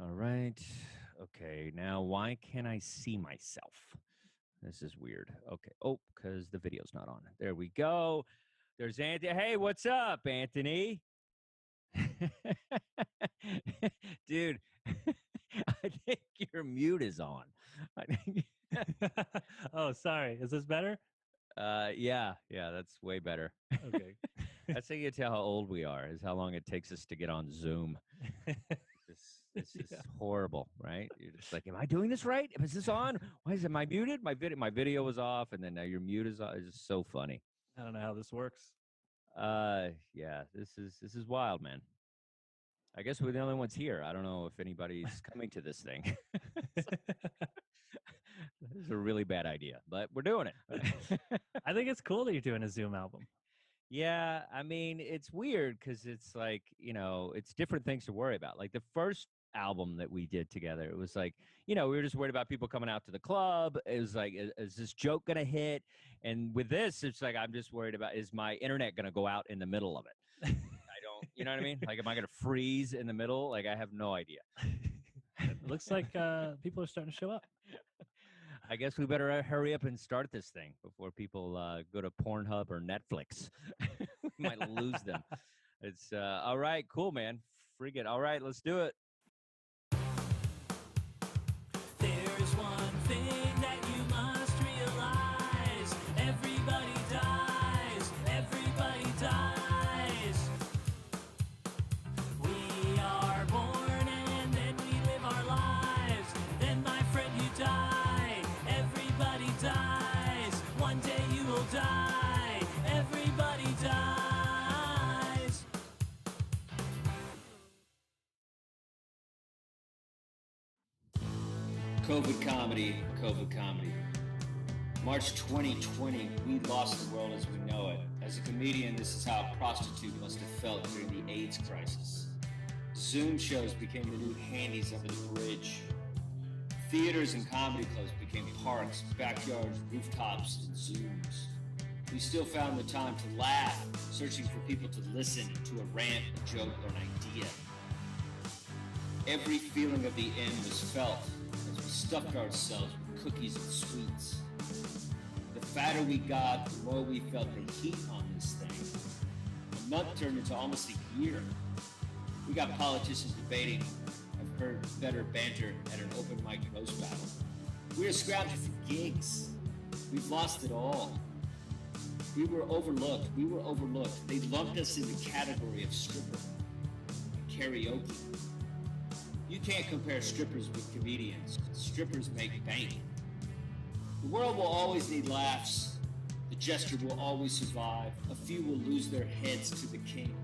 All right. Okay. Now, why can't I see myself? This is weird. Okay. Oh, because the video's not on. There we go. There's Anthony. Hey, what's up, Anthony? Dude, I think your mute is on. I think, Oh, sorry. Is this better? yeah, that's way better. Okay. That's how you tell how old we are, is how long it takes us to get on Zoom. It's just Yeah. horrible, right? You're just like, am I doing this right? Is this on? Why is it my muted? My video was off, and then now your mute is on. It's just so funny. I don't know how this works. Yeah, this is wild, man. I guess we're the only ones here. I don't know if anybody's coming to this thing. It's a really bad idea, but we're doing it. I think it's cool that you're doing a Zoom album. Yeah, I mean, it's weird because it's like, it's different things to worry about. Like the first album that we did together, it was like, we were just worried about people coming out to the club. It was like, is this joke going to hit? And with this, it's like, I'm just worried about, is my internet going to go out in the middle of it? I don't, you know what I mean? Like, am I going to freeze in the middle? Like, I have no idea. It looks like people are starting to show up. I guess we better hurry up and start this thing before people go to Pornhub or Netflix. We might lose them. It's all right, cool, man. Frig it. All right, let's do it. There's one thing that you must realize. Everybody dies. Everybody dies. We are born and then we live our lives. Then, my friend, you die. Everybody dies. One day you will die. Everybody dies. COVID comedy, COVID comedy. March 2020, we lost the world as we know it. As a comedian, this is how a prostitute must have felt during the AIDS crisis. Zoom shows became the new handies under the bridge. Theaters and comedy clubs became parks, backyards, rooftops, and Zooms. We still found the time to laugh, searching for people to listen to a rant, a joke, or an idea. Every feeling of the end was felt as we stuffed ourselves with cookies and sweets. The fatter we got, the more we felt the heat on this thing. A month turned into almost a year. We got politicians debating. I've heard better banter at an open mic roast battle. We were scrounging for gigs. We've lost it all. We were overlooked. They lumped us in the category of stripper. Karaoke. You can't compare strippers with comedians. Strippers make bank. The world will always need laughs. The jester will always survive. A few will lose their heads to the king.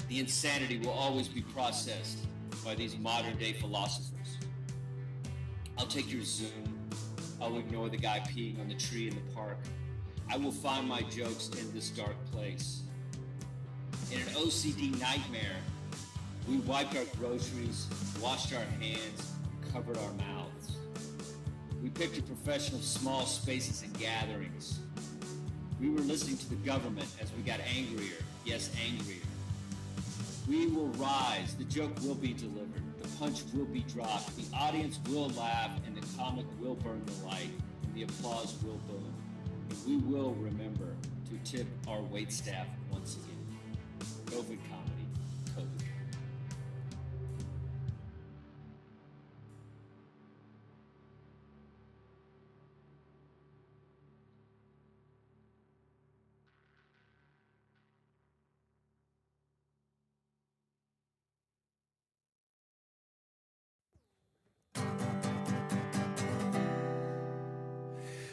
The insanity will always be processed by these modern-day philosophers. I'll take your Zoom. I'll ignore the guy peeing on the tree in the park. I will find my jokes in this dark place. In an OCD nightmare, we wiped our groceries, washed our hands, covered our mouths. We picked a profession of small spaces and gatherings. We were listening to the government as we got angrier, yes, angrier. We will rise, the joke will be delivered, the punch will be dropped, the audience will laugh, and the comic will burn the light, and the applause will boom. And we will remember to tip our waitstaff once again. COVID comedy, COVID.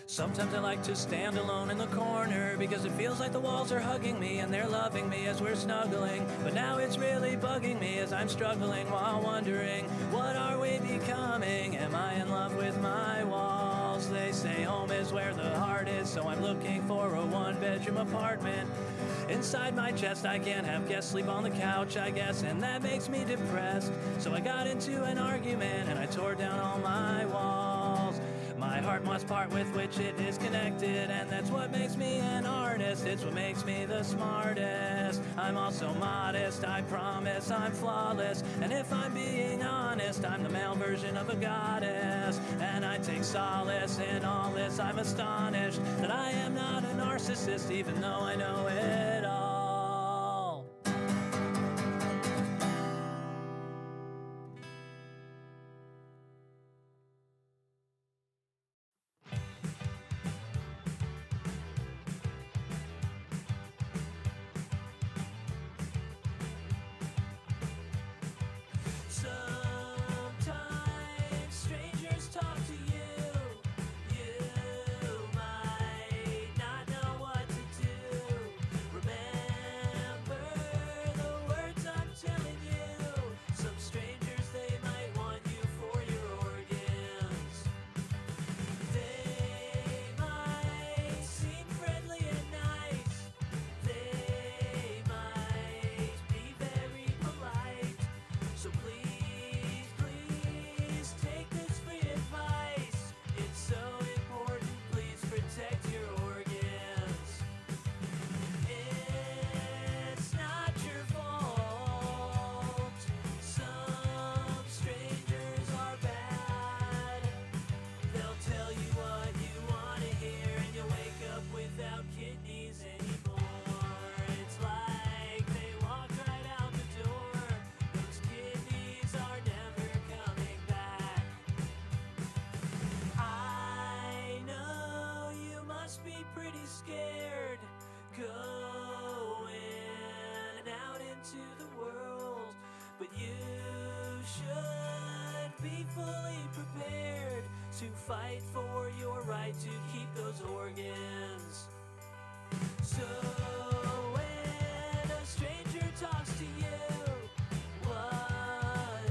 Sometimes I like to stand alone in the corner because it feels like the walls are hugging me and they're loving me as we're snuggling. But now it's really bugging me as I'm struggling while wondering, what are we becoming? Am I in love with my walls? They say home is where the heart is, so I'm looking for a one-bedroom apartment. Inside my chest I can't have guests sleep on the couch, I guess, and that makes me depressed. So I got into an argument and I tore down all my walls. My heart must part with which it is connected, and that's what makes me an artist. It's what makes me the smartest. I'm also modest, I promise I'm flawless, and if I'm being honest, I'm the male version of a goddess, and I take solace in all this. I'm astonished that I am not a narcissist, even though I know it all. Sometimes strangers talk to you. You might not know what to do. Remember the words I'm telling you. Some strangers, they might want you for your organs. They might seem friendly and nice. They might be very polite. So please, please take this free advice. It's so important, please protect your organs. It's not your fault. Some strangers are bad. They'll tell you what you want to hear, and you'll wake up without kidneys anymore. It's like they walked right out the door. Those kidneys are never coming back. I know you must be pretty scared going out into the world, but you should be fully prepared to fight for your right to keep those organs. So when a stranger talks to you, what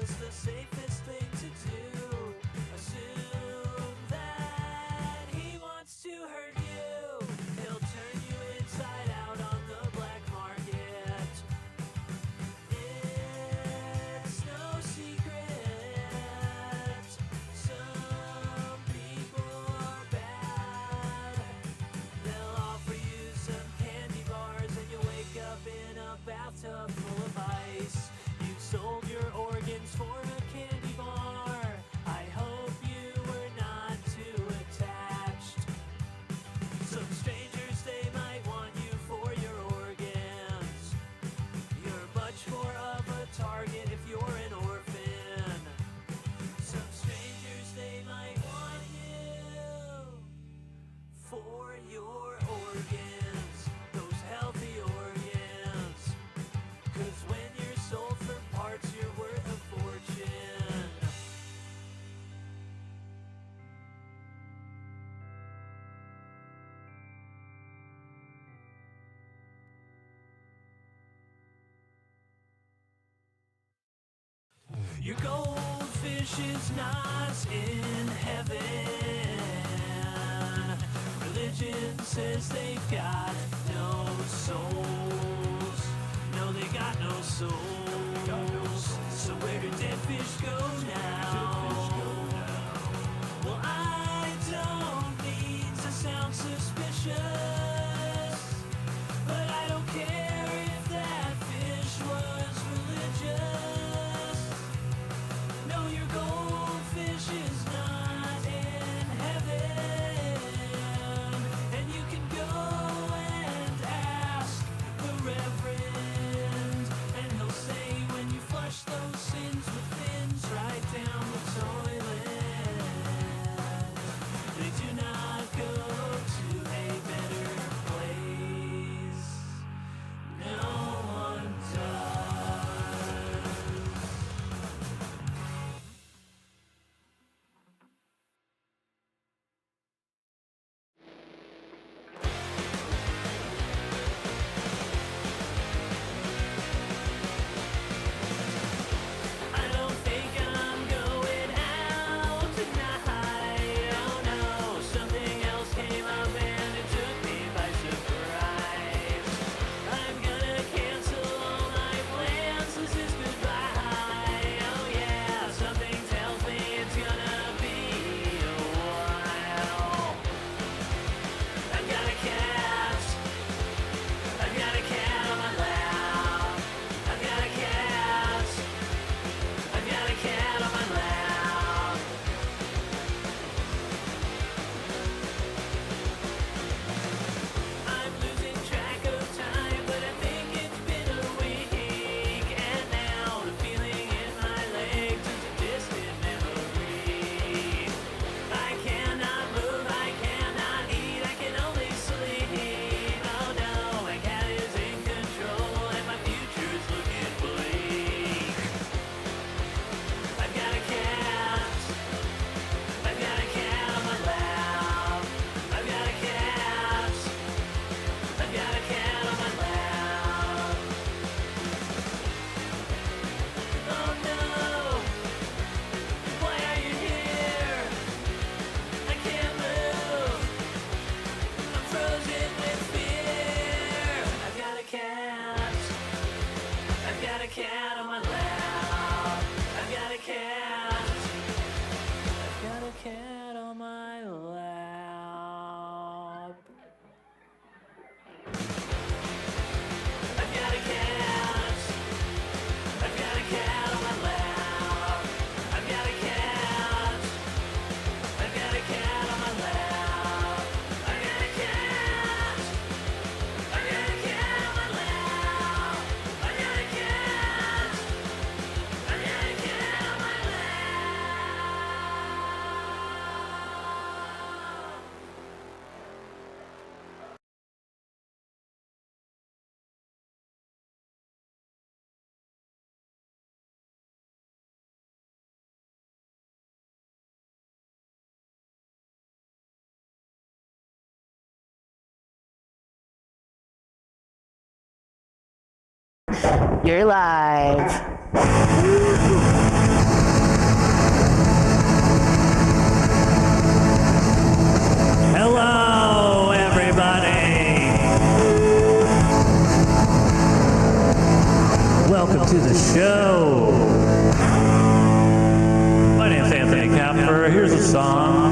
is the safest thing to do? Assume that he wants to hurt you. He'll turn you inside out on the black market. It's no secret. Some people are bad. They'll offer you some candy bars, and you'll wake up in a bathtub full of ice. You sold your organs for a candy bar. I hope you were not too attached. Some strangers, they might want you for your organs. You're much more of a target if you're an orphan. Some strangers, they might want you for your organs, those healthy organs. 'Cause when you're sold for parts, you're worth a fortune. Your goldfish is not in heaven. Religion says they've got no souls. No, they got no souls. So where do dead fish go now? Well, I don't need to sound suspicious, but I don't care if that fish was religious. No, your goldfish is not in heaven, and you can go and ask the Reverend, and he'll say when you flush those sins with fins right down the toilet. You're live. Hello, everybody. Welcome to the show. My name's Anthony Kapfer. Here's a song.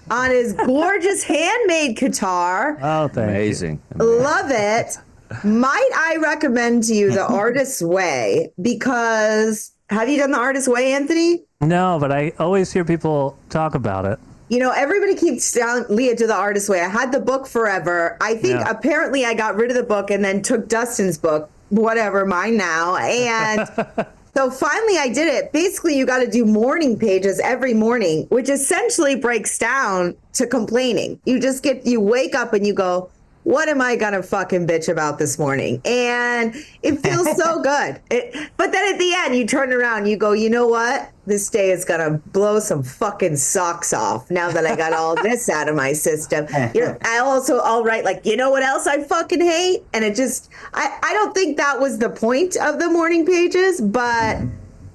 On his gorgeous handmade guitar. Oh, thank Amazing. you. Love it. Might I recommend to you The Artist's Way? Because have you done The Artist's Way, Anthony? No, but I always hear people talk about it. You know, everybody keeps telling Leah to The Artist's Way. I had the book forever. I think apparently I got rid of the book and then took Dustin's book, whatever, mine now. And so finally I did it. Basically, you got to do morning pages every morning, which essentially breaks down to complaining. You wake up and you go, what am I going to fucking bitch about this morning? And it feels so good. But then at the end, you turn around, you go, you know what? This day is going to blow some fucking socks off now that I got all this out of my system. I'll write like, you know what else I fucking hate? And it just, I don't think that was the point of the morning pages, but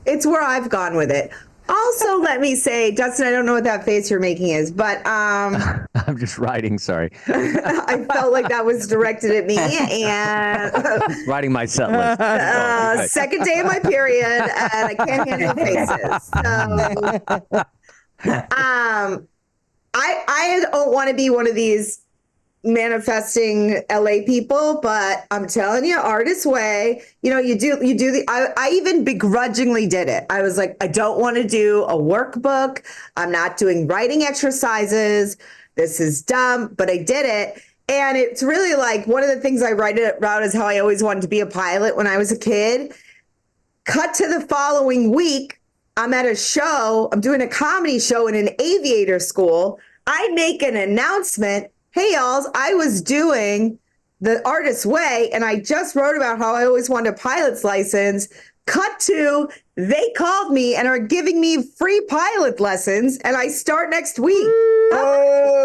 it's where I've gone with it. Also, let me say, Dustin, I don't know what that face you're making is, but I'm just writing. Sorry, I felt like that was directed at me, and writing my set list. Second day of my period, and I can't handle faces. So, I don't want to be one of these manifesting LA people, but I'm telling you, artist way, you do I even begrudgingly did it. I was like, I don't want to do a workbook. I'm not doing writing exercises. This is dumb, but I did it. And it's really like one of the things I write about is how I always wanted to be a pilot when I was a kid. Cut to the following week. I'm at a show. I'm doing a comedy show in an aviator school. I make an announcement. Hey, y'all, I was doing the artist's way, and I just wrote about how I always wanted a pilot's license. Cut to, they called me and are giving me free pilot lessons, and I start next week. Oh,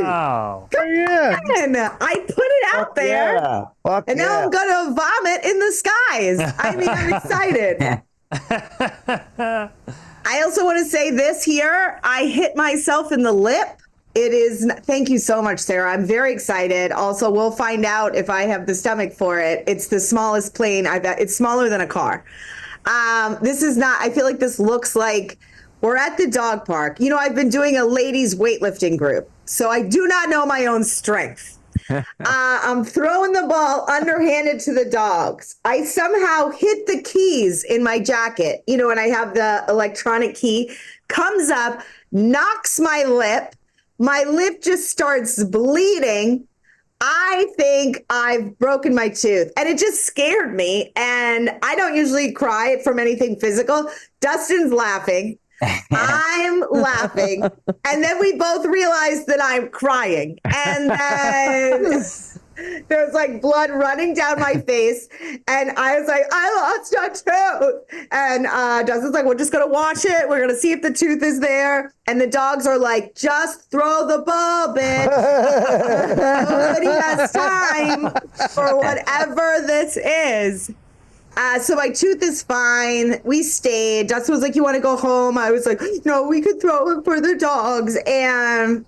Wow. yeah. And I put it out there, Yeah. Fuck and now I'm going to vomit in the skies. I mean, I'm excited. I also want to say this here. I hit myself in the lip. It is, thank you so much, Sarah. I'm very excited. Also, we'll find out if I have the stomach for it. It's the smallest plane I've got. It's smaller than a car. This is not, I feel like this looks like we're at the dog park. I've been doing a ladies weightlifting group, so I do not know my own strength. I'm throwing the ball underhanded to the dogs. I somehow hit the keys in my jacket, and I have the electronic key, comes up, knocks my lip. My lip just starts bleeding. I think I've broken my tooth, and it just scared me. And I don't usually cry from anything physical. Dustin's laughing. I'm laughing. And then we both realize that I'm crying. And then there's like blood running down my face. And I was like, I lost a tooth. And Dustin's like, we're just going to watch it. We're going to see if the tooth is there. And the dogs are like, just throw the ball, bitch. Nobody has time for whatever this is. So my tooth is fine. We stayed. Dustin was like, you want to go home? I was like, no, we could throw it for the dogs. And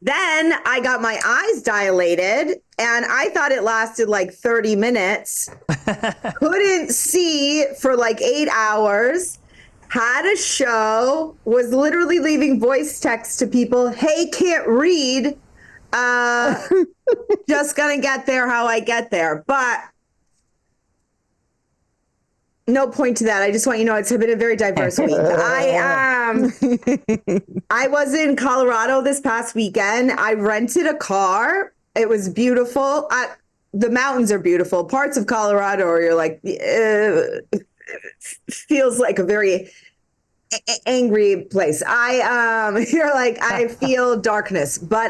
then I got my eyes dilated, and I thought it lasted like 30 minutes. Couldn't see for like 8 hours. Had a show. Was literally leaving voice text to people. Hey, can't read. Just gonna get there how I get there. But no point to that. I just want you to know it's been a very diverse week. I was in Colorado this past weekend. I rented a car. It was beautiful. The mountains are beautiful. Parts of Colorado where you're like, feels like a very angry place. You're like, I feel darkness, but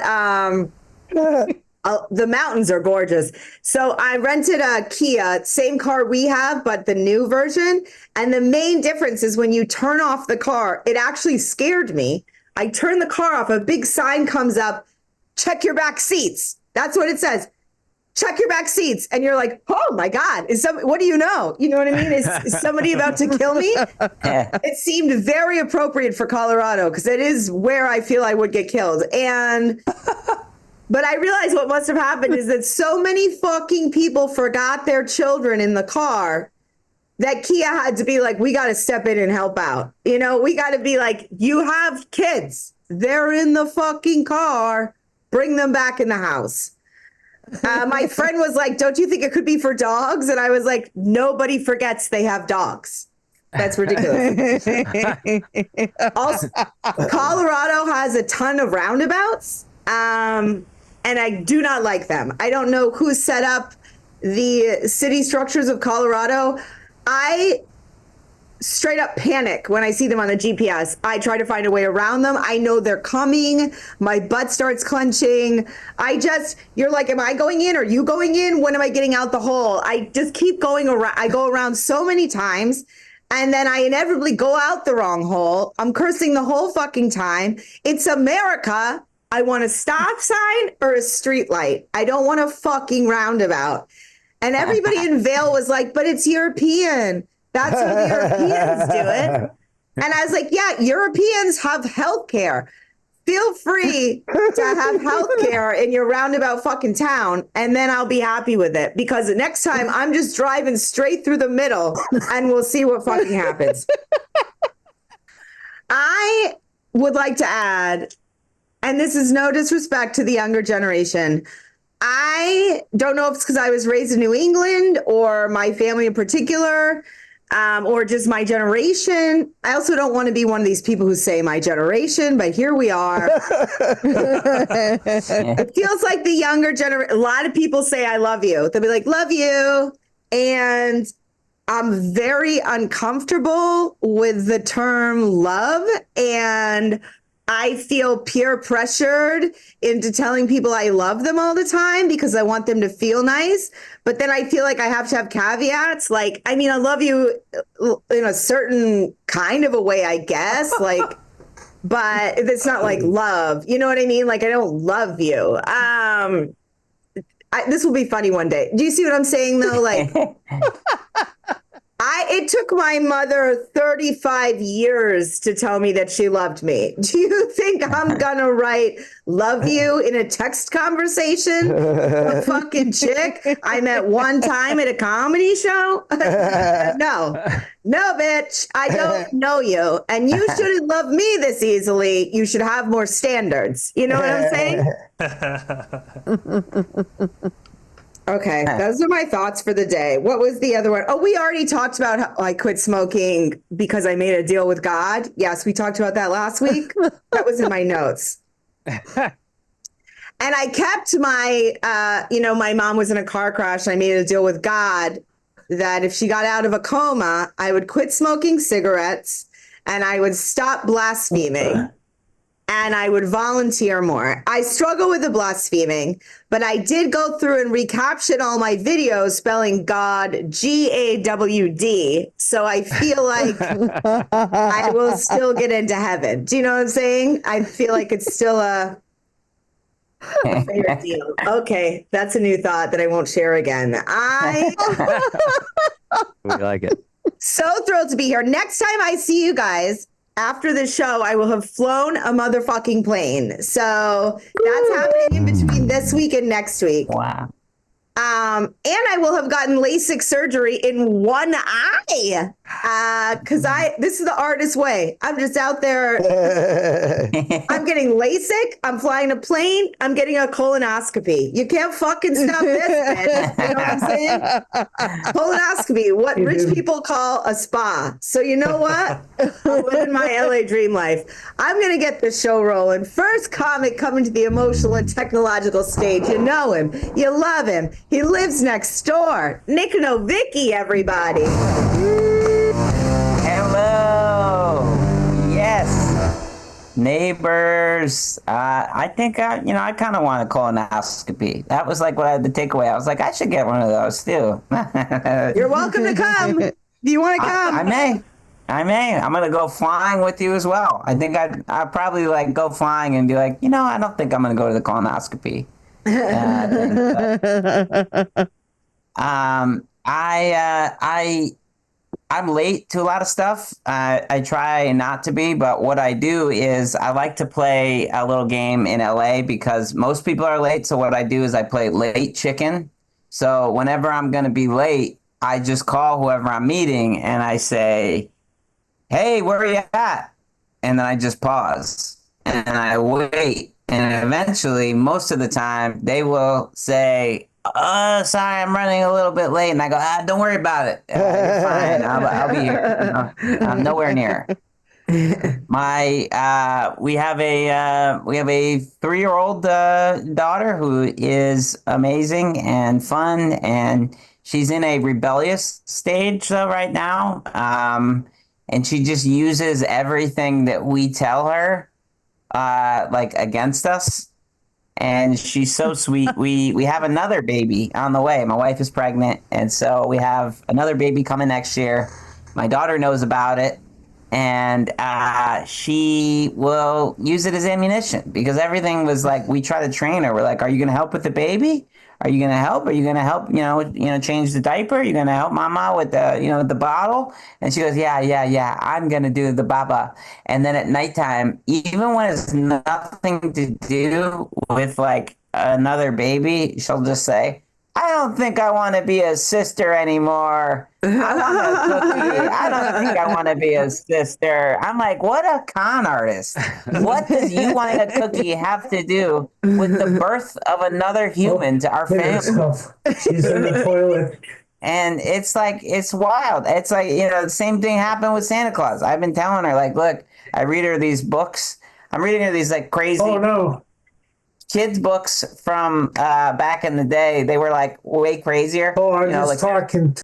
the mountains are gorgeous. So I rented a Kia, same car we have, but the new version. And the main difference is when you turn off the car, it actually scared me. I turn the car off, a big sign comes up, check your back seats. That's what it says. Check your back seats. And you're like, oh my God, what do you know? You know what I mean? Is somebody about to kill me? It seemed very appropriate for Colorado because it is where I feel I would get killed. But I realized what must have happened is that so many fucking people forgot their children in the car that Kia had to be like, we got to step in and help out. We got to be like, you have kids. They're in the fucking car. Bring them back in the house. My friend was like, don't you think it could be for dogs? And I was like, nobody forgets they have dogs. That's ridiculous. Also, Colorado has a ton of roundabouts. And I do not like them. I don't know who set up the city structures of Colorado. I straight up panic when I see them on the GPS. I try to find a way around them. I know they're coming. My butt starts clenching. You're like, am I going in? Are you going in? When am I getting out the hole? I just keep going around. I go around so many times. And then I inevitably go out the wrong hole. I'm cursing the whole fucking time. It's America. I want a stop sign or a street light. I don't want a fucking roundabout. And everybody in Vail was like, but it's European. That's how the Europeans do it. And I was like, yeah, Europeans have healthcare. Feel free to have healthcare in your roundabout fucking town, and then I'll be happy with it. Because next time I'm just driving straight through the middle and we'll see what fucking happens. I would like to add and this is no disrespect to the younger generation. I don't know if it's because I was raised in New England or my family in particular, or just my generation. I also don't want to be one of these people who say my generation, but here we are. It feels like the younger generation. A lot of people say I love you. They'll be like, love you. And I'm very uncomfortable with the term love. And I feel peer pressured into telling people I love them all the time because I want them to feel nice. But then I feel like I have to have caveats. Like, I mean, I love you in a certain kind of a way, I guess. Like, but it's not like love. You know what I mean? Like, I don't love you. This will be funny one day. Do you see what I'm saying, though? Like, it took my mother 35 years to tell me that she loved me. Do you think I'm gonna write love you in a text conversation? A fucking chick I met one time at a comedy show? No, bitch, I don't know you. And you shouldn't love me this easily. You should have more standards. You know what I'm saying? Okay, those are my thoughts for the day. What was the other one? Oh, we already talked about how I quit smoking because I made a deal with God. Yes, we talked about that last week. That was in my notes. And I kept my, my mom was in a car crash. And I made a deal with God that if she got out of a coma, I would quit smoking cigarettes and I would stop blaspheming. And I would volunteer more. I struggle with the blaspheming, but I did go through and recaptured all my videos spelling God, Gawd. So I feel like I will still get into heaven. Do you know what I'm saying? I feel like it's still a fair deal. Okay, that's a new thought that I won't share again. We like it. So thrilled to be here. Next time I see you guys, after the show, I will have flown a motherfucking plane. So that's happening in between this week and next week. Wow. And I will have gotten LASIK surgery in one eye. Because this is the artist way. I'm just out there. I'm getting LASIK. I'm flying a plane. I'm getting a colonoscopy. You can't fucking stop this, bitch. You know what I'm saying? Colonoscopy, what rich people call a spa. So you know what? I'm living my LA dream life. I'm going to get the show rolling. First comic coming to the emotional and technological stage. You know him. You love him. He lives next door. Nick Novicki, everybody. Hello. Yes. Neighbors. I think, I kind of want a colonoscopy. That was like what I had to take away. I was like, I should get one of those too. You're welcome to come. Do you want to come? I may. I'm going to go flying with you as well. I think I'd probably like go flying and be like, I don't think I'm going to go to the colonoscopy. I'm late to a lot of stuff. I try not to be, but what I do is I like to play a little game in LA because most people are late. So what I do is I play late chicken. So whenever I'm going to be late, I just call whoever I'm meeting and I say, hey, where are you at? And then I just pause and I wait. And eventually, most of the time, they will say, sorry, I'm running a little bit late. And I go, don't worry about it. You're fine. I'll be here. I'm nowhere near. We have a 3-year-old daughter who is amazing and fun. And she's in a rebellious stage right now. And she just uses everything that we tell her against us, and she's so sweet. We have another baby on the way. My wife is pregnant, and so we have another baby coming next year. My daughter knows about it, and she will use it as ammunition because everything was like, we try to train her. We're like, are you going to help with the baby? Are you going to help? Are you going to help, change the diaper? Are you going to help mama with the bottle? And she goes, yeah. I'm going to do the baba. And then at nighttime, even when it's nothing to do with like another baby, she'll just say, I don't think I want to be a sister anymore. I want a cookie. I don't think I want to be a sister. I'm like, what a con artist. What does you wanting a cookie have to do with the birth of another human to our family? She's in the toilet. And it's like, it's wild. It's like, the same thing happened with Santa Claus. I've been telling her, like, look, I read her these books. I'm reading her these like crazy kids books from back in the day. They were like way crazier. Oh, I'm just talking.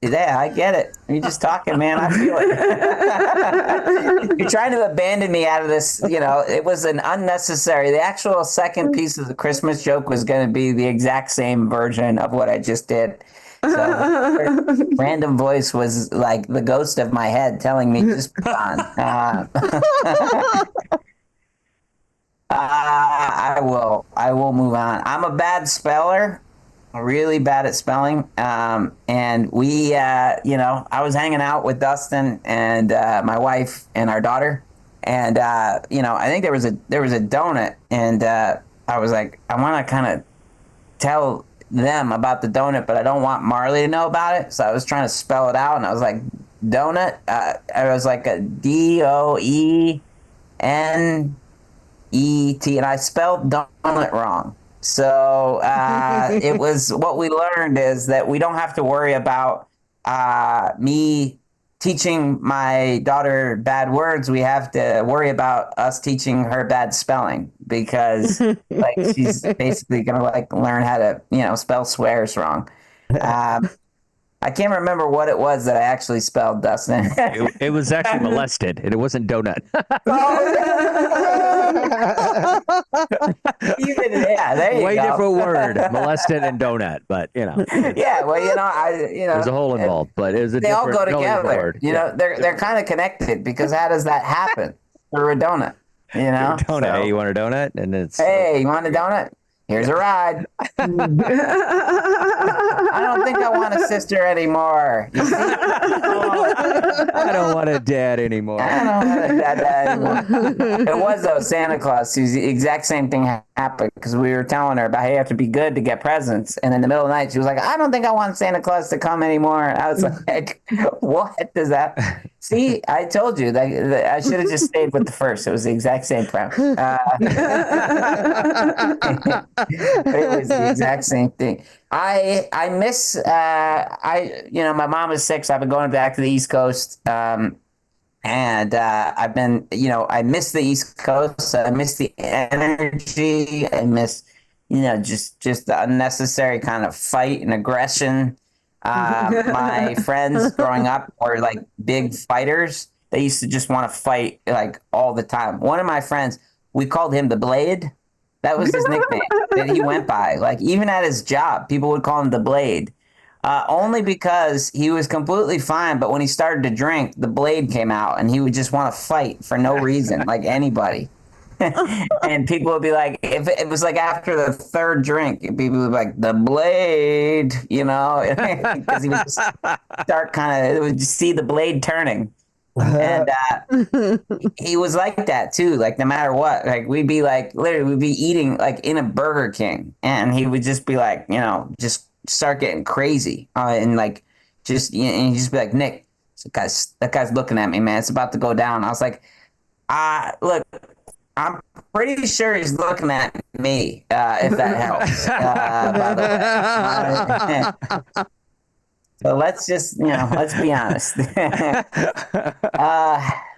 Yeah, I get it. You're just talking, man. I feel it. You're trying to abandon me out of this. It was an unnecessary. The actual second piece of the Christmas joke was going to be the exact same version of what I just did. So random voice was like the ghost of my head telling me just put on. I will move on. I'm a bad speller, really bad at spelling. And we, I was hanging out with Dustin and my wife and our daughter, and I think there was a donut, and I was like, I want to kind of tell them about the donut, but I don't want Marley to know about it. So I was trying to spell it out, and I was like, donut. I was like a DOENET, and I spelled donut wrong. So it was, what we learned is that we don't have to worry about me teaching my daughter bad words. We have to worry about us teaching her bad spelling, because like she's basically gonna like learn how to spell swears wrong. I can't remember what it was that I actually spelled, Dustin. It was actually molested, and it wasn't donut. There you Way go. different word, molested and donut, but Yeah, well, there's a hole involved, but it was a they all go totally different together. word. They're kind of connected, because how does that happen through a donut? Donut. So, Hey, you want a donut? And it's hey, you want a donut? Here's a ride. I don't think I want a sister anymore. You see? I don't want a dad anymore. I don't want a dad anymore. It was, though, Santa Claus. The exact same thing happened, because we were telling her about how you have to be good to get presents. And in the middle of the night, she was like, I don't think I want Santa Claus to come anymore. And I was like, what does that... See, I told you that I should have just stayed with the first. It was the exact same premise. It was the exact same thing. I miss, my mom is sick, so I've been going back to the East Coast. And I've been, I miss the East Coast. I miss the energy. I miss, just the unnecessary kind of fight and aggression. My friends growing up were like big fighters. They used to just want to fight like all the time. One of my friends, we called him the Blade. That was his nickname that he went by. Like, even at his job, people would call him the Blade. Only because he was completely fine, but when he started to drink, the blade came out, and he would just want to fight for no reason, like anybody. And people would be like, if it was like after the third drink, people would be like, the blade, because he would just start it would just see the blade turning. And he was like that too, like no matter what, like we'd be like, literally we'd be eating like in a Burger King, and he would just be like, just start getting crazy, and like just, and he'd just be like, Nick, that guy's looking at me, man, it's about to go down. I was like, look, I'm pretty sure he's looking at me, if that helps. By the way. So let's just, let's be honest.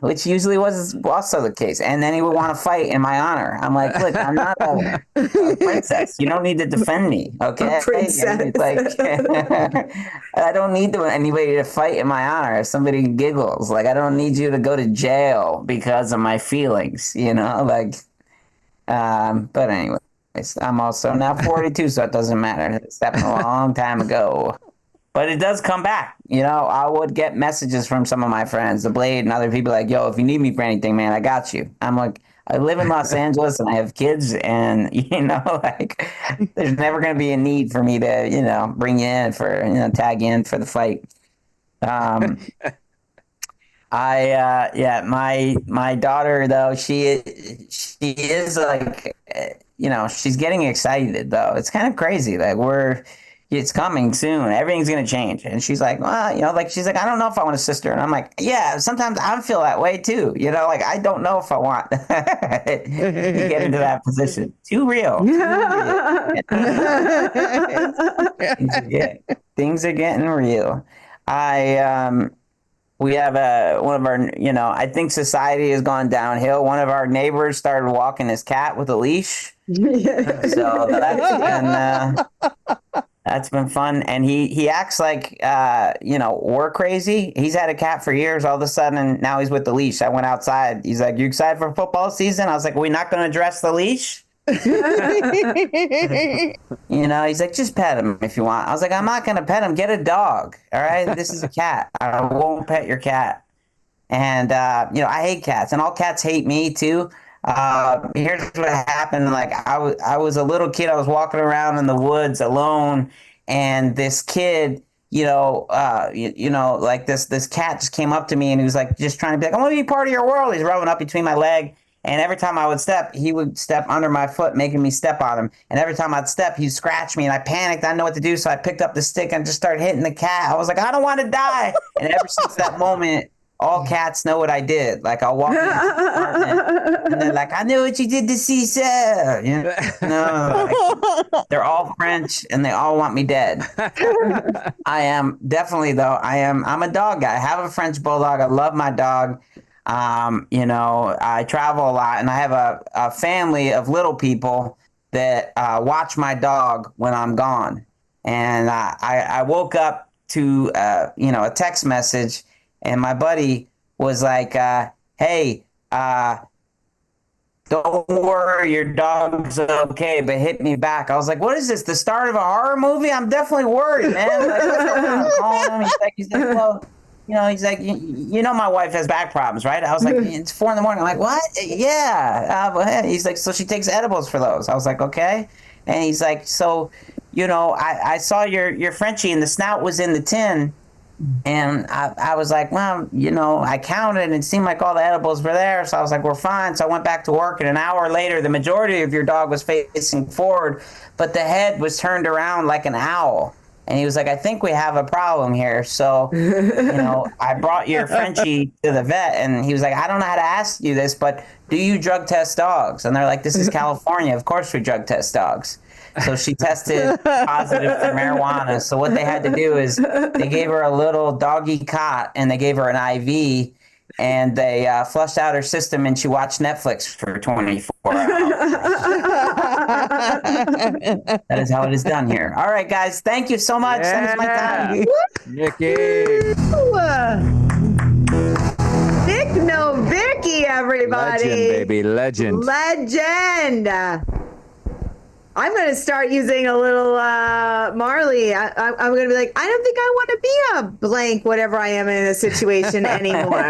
Which usually was also the case. And then he would want to fight in my honor. I'm like, look, I'm not a princess. You don't need to defend me, okay? Princess. Like, I don't need anybody to fight in my honor. If somebody giggles, like, I don't need you to go to jail because of my feelings, like, but anyways, I'm also now 42, so it doesn't matter. It's happened a long time ago. But it does come back. I would get messages from some of my friends, the Blade and other people, like, yo, if you need me for anything, man, I got you. I'm like, I live in Los Angeles and I have kids, and, like, there's never going to be a need for me to, bring you in for, tag in for the fight. My daughter, though, she is like, she's getting excited, though. It's kind of crazy. Like, we're, it's coming soon. Everything's going to change. And she's like, well, she's like, I don't know if I want a sister. And I'm like, yeah, sometimes I feel that way too. I don't know if I want to get into that position. Too real. Things are getting real. We have one of our, I think society has gone downhill. One of our neighbors started walking his cat with a leash. So that's been fun. And he acts like, we're crazy. He's had a cat for years. All of a sudden, now he's with the leash. I went outside. He's like, you excited for football season? I was like, are we not going to address the leash? He's like, just pet him if you want. I was like, I'm not going to pet him. Get a dog. All right. This is a cat. I won't pet your cat. And, I hate cats, and all cats hate me too. Here's what happened. Like I was a little kid. I was walking around in the woods alone, and this kid, this cat just came up to me, and he was like, just trying to be like, I want to be part of your world. He's rubbing up between my leg. And every time I would step, he would step under my foot, making me step on him. And every time I'd step, he'd scratch me, and I panicked. I didn't know what to do, so I picked up the stick and just started hitting the cat. I was like, I don't want to die. And ever since that moment, all cats know what I did. Like, I'll walk into the apartment, and they're like, I knew what you did to Cesar. They're all French, and they all want me dead. I am definitely, though, I'm a dog guy. I have a French bulldog. I love my dog. I travel a lot, and I have a family of little people that watch my dog when I'm gone. And I woke up to a text message, and my buddy was like, hey, don't worry, your dog's okay, but hit me back. I was like, what is this, the start of a horror movie? I'm definitely worried, man. Like, he's like, well, he's like, my wife has back problems, right? I was like, it's 4 a.m. I'm like, what? Yeah. He's like, so she takes edibles for those. I was like, okay. And he's like, so, I saw your Frenchie, and the snout was in the tin. And I was like, well, I counted, and it seemed like all the edibles were there. So I was like, we're fine. So I went back to work, and an hour later, the majority of your dog was facing forward, but the head was turned around like an owl. And he was like, I think we have a problem here. So, I brought your Frenchie to the vet, and he was like, I don't know how to ask you this, but do you drug test dogs? And they're like, this is California. Of course we drug test dogs. So she tested positive for marijuana. So what they had to do is they gave her a little doggy cot, and they gave her an IV, and they flushed out her system, and she watched Netflix for 24 hours. That is how it is done here. All right, guys. Thank you so much. Thanks for my time. Nicky. Nick Novicki, everybody. Legend, baby. Legend. Legend. I'm going to start using a little Marley. I'm going to be like, I don't think I want to be a blank, whatever I am in a situation anymore.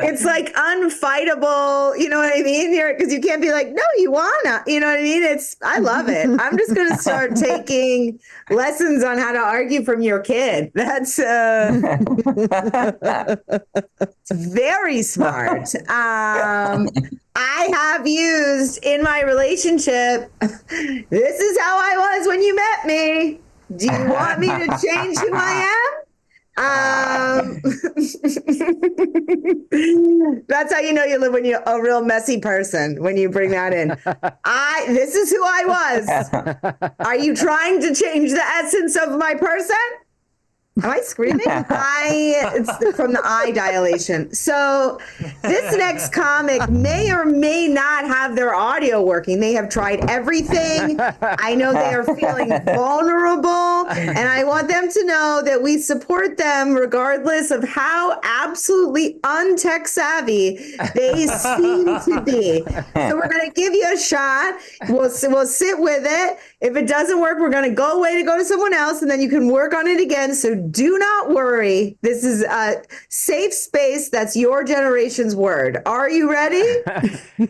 It's like unfightable. You know what I mean? Because you can't be like, no, you wanna. You know what I mean? I love it. I'm just going to start taking lessons on how to argue from your kid. That's it's very smart. I have used in my relationship, this is how I was when you met me. Do you want me to change who I am? That's how you know you live when you're a real messy person, when you bring that in. This is who I was. Are you trying to change the essence of my person? Am I screaming? It's from the eye dilation. So this next comic may or may not have their audio working. They have tried everything. I know they are feeling vulnerable, and I want them to know that we support them regardless of how absolutely untech savvy they seem to be. So we're going to give you a shot. We'll sit with it. If it doesn't work, we're going to go away to go to someone else, and then you can work on it again. So do not worry. This is a safe space. That's your generation's word. Are you ready?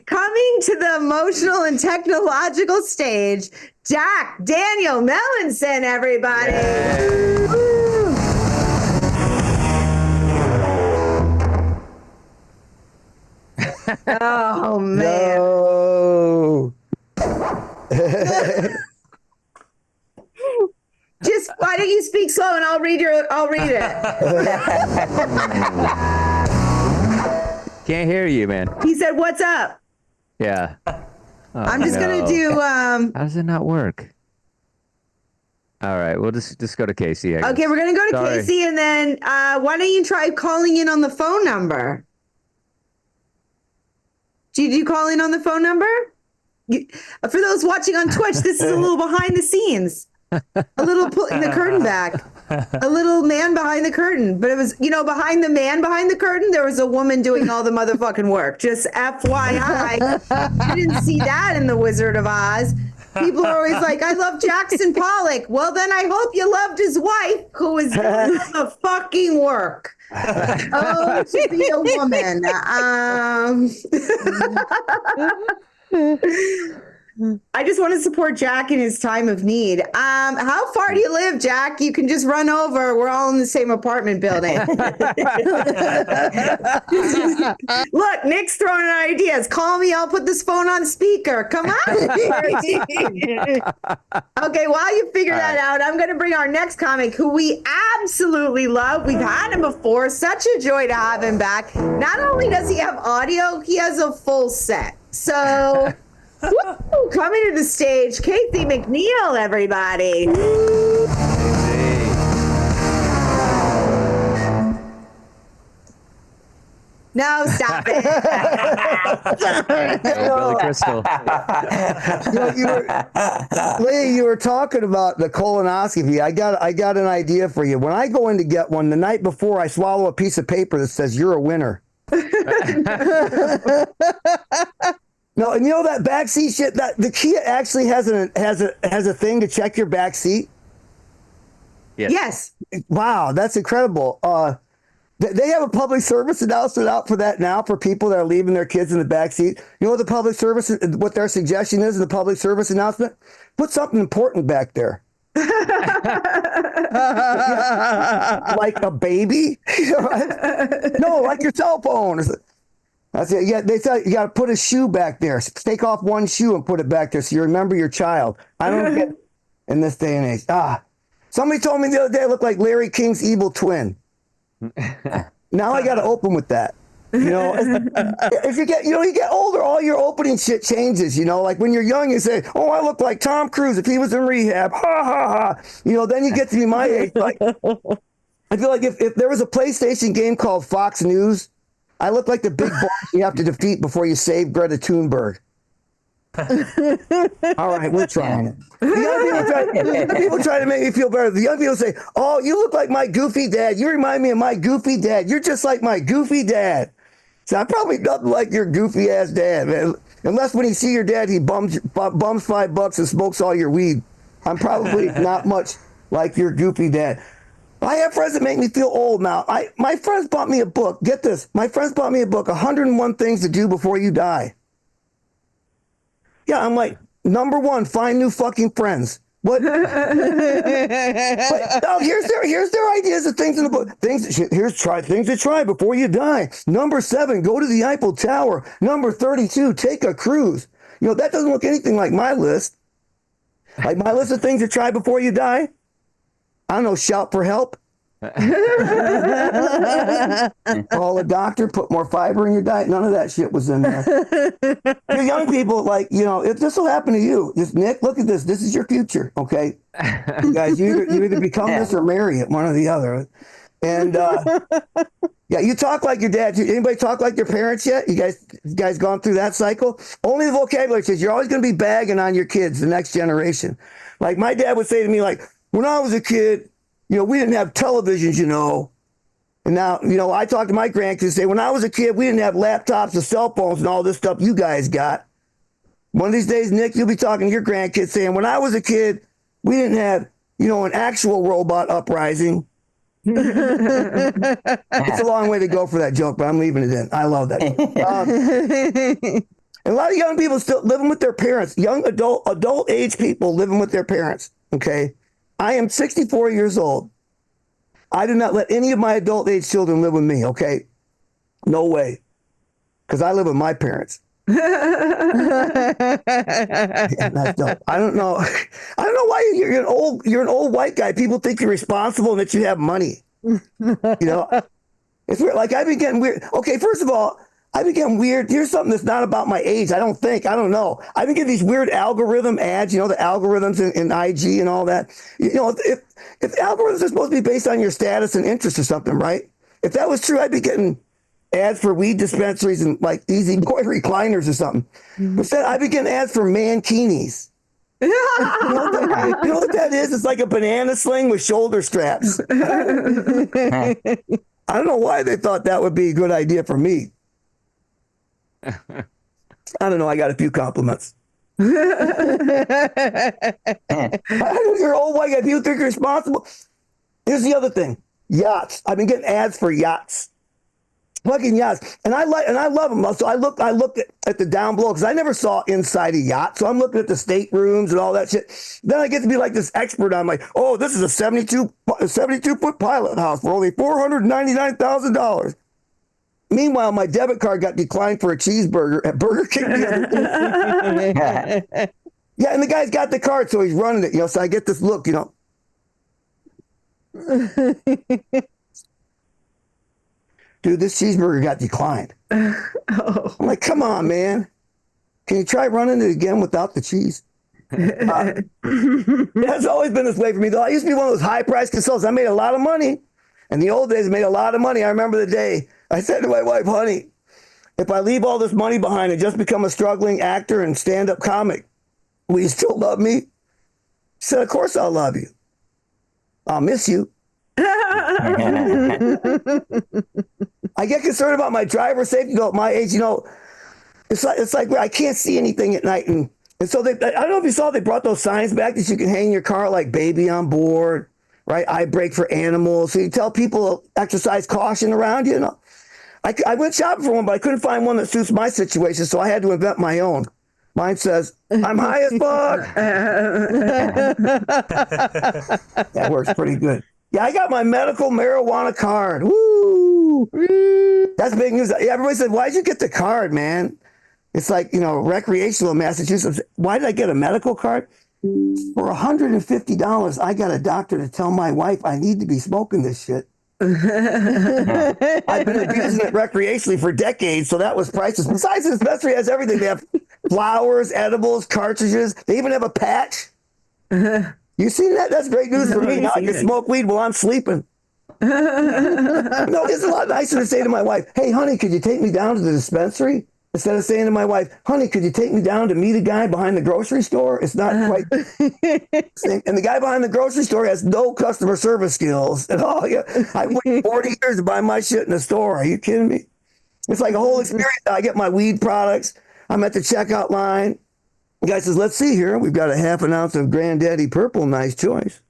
Coming to the emotional and technological stage, Jack Daniel Melanson, everybody. Woo. Oh, man. No. I'll read it. Can't hear you, man. He said, "What's up?" Yeah. Oh, I'm just gonna do. How does it not work? All right, we'll just go to Casey. Okay, we're gonna go to Casey, and then why don't you try calling in on the phone number? Did you call in on the phone number? For those watching on Twitch, this is a little behind the scenes, a little pulling the curtain back, a little man behind the curtain. But it was, behind the man behind the curtain, there was a woman doing all the motherfucking work. Just FYI, you didn't see that in The Wizard of Oz. People are always like, I love Jackson Pollock. Well, then I hope you loved his wife, who was doing the fucking work. Oh, to be a woman. I just want to support Jack in his time of need. How far do you live, Jack? You can just run over. We're all in the same apartment building. Look, Nick's throwing out ideas. Call me. I'll put this phone on speaker. Come on. Okay, while you figure that out, I'm going to bring our next comic who we absolutely love. We've had him before. Such a joy to have him back. Not only does he have audio, he has a full set. So... Woo! Coming to the stage, Casey McNeil, everybody. No, stop it. Billy Crystal. Leah, you were talking about the colonoscopy. I got an idea for you. When I go in to get one, the night before, I swallow a piece of paper that says, "You're a winner." No, and that backseat shit. That the Kia actually has a thing to check your backseat. Yes. Wow, that's incredible. They have a public service announcement out for that now for people that are leaving their kids in the backseat. You know what their suggestion is in the public service announcement? Put something important back there. Like a baby? No, like your cell phone. That's it. Yeah, they tell you got to put a shoe back there. Take off one shoe and put it back there so you remember your child. I don't get in this day and age. Somebody told me the other day I look like Larry King's evil twin. Now I got to open with that. If you get older, all your opening shit changes. Like when you're young, you say, "Oh, I look like Tom Cruise if he was in rehab." Ha ha ha. Then you get to be my age. Like, I feel like if there was a PlayStation game called Fox News, I look like the big boss you have to defeat before you save Greta Thunberg. All right, we're trying it. The young people try to make me feel better. The young people say, "Oh, you look like my goofy dad. You remind me of my goofy dad. You're just like my goofy dad." So I'm probably nothing like your goofy ass dad, man. Unless when you see your dad, he bums $5 and smokes all your weed. I'm probably not much like your goofy dad. I have friends that make me feel old now. My friends bought me a book. Get this. My friends bought me a book, 101 Things to Do Before You Die. Yeah, I'm like, number one, find new fucking friends. What? But, no, here's their ideas of things in the book. Things to try before you die. Number 7, go to the Eiffel Tower. Number 32, take a cruise. That doesn't look anything like my list. Like my list of things to try before you die. I don't know, shout for help. Call a doctor, put more fiber in your diet. None of that shit was in there. You young people, if this will happen to you, just Nick, look at this. This is your future, okay? You guys, you either become this or marry it, one or the other. And yeah, you talk like your dad. Anybody talk like their parents yet? You guys gone through that cycle? Only the vocabulary says you're always going to be bagging on your kids, the next generation. Like my dad would say to me, like, when I was a kid, we didn't have televisions, And now, I talk to my grandkids and say, when I was a kid, we didn't have laptops and cell phones and all this stuff you guys got. One of these days, Nick, you'll be talking to your grandkids saying, when I was a kid, we didn't have, an actual robot uprising. It's a long way to go for that joke, but I'm leaving it in. I love that. And a lot of young people still living with their parents, young adult age people living with their parents. Okay. I am 64 years old. I do not let any of my adult age children live with me. Okay. No way. Because I live with my parents. That's dope. I don't know. I don't know why you're an old white guy. People think you're responsible and that you have money. You know, it's weird. Like I've been getting weird. Okay, first of all, I've been getting weird. Here's something that's not about my age. I don't know. I've been getting these weird algorithm ads. You know, the algorithms in IG and all that. You know, if algorithms are supposed to be based on your status and interest or something, right? If that was true, I'd be getting ads for weed dispensaries and like easy boy recliners or something. Instead, I've been getting ads for mankinis. You know what that is? It's like a banana sling with shoulder straps. I don't know why they thought that would be a good idea for me. I don't know. I got a few compliments. You're old white guy. People think you're responsible. Here's the other thing. Yachts. I've been getting ads for yachts. Fucking yachts. And I love them. So I looked at the down below because I never saw inside a yacht. So I'm looking at the staterooms and all that shit. Then I get to be like this expert. I'm like, oh, this is a 72-foot pilot house for only $499,000. Meanwhile, my debit card got declined for a cheeseburger at Burger King. Yeah, and the guy's got the card, so he's running it. You know, so I get this look. You know. Dude, this cheeseburger got declined. Oh. I'm like, come on, man. Can you try running it again without the cheese? That's always been this way for me, though. I used to be one of those high-priced consultants. I made a lot of money. In the old days, I made a lot of money. I remember the day I said to my wife, honey, if I leave all this money behind and just become a struggling actor and stand-up comic, will you still love me? She said, of course I'll love you. I'll miss you. I get concerned about my driver safety. At my age, you know, it's like I can't see anything at night, and so I don't know if you saw, they brought those signs back that you can hang in your car, like baby on board, right? I brake for animals. So you tell people to exercise caution around you. You know, I went shopping for one, but I couldn't find one that suits my situation, so I had to invent my own. Mine says, I'm high as fuck. That works pretty good. Yeah, I got my medical marijuana card. Woo! That's big news. Everybody said, why'd you get the card, man? It's like, you know, recreational in Massachusetts. Why did I get a medical card? For $150, I got a doctor to tell my wife I need to be smoking this shit. I've been abusing it recreationally for decades, so that was priceless. Besides, this dispensary has everything. They have flowers, edibles, cartridges. They even have a patch. You seen that? That's great news for me. Now I can smoke weed while I'm sleeping. No, it's a lot nicer to say to my wife, hey, honey, could you take me down to the dispensary? Instead of saying to my wife, honey, could you take me down to meet a guy behind the grocery store? It's not quite the same. And the guy behind the grocery store has no customer service skills at all. Yeah, I waited 40 years to buy my shit in the store. Are you kidding me? It's like a whole experience. I get my weed products. I'm at the checkout line. The guy says, let's see here. We've got a half an ounce of Granddaddy Purple. Nice choice.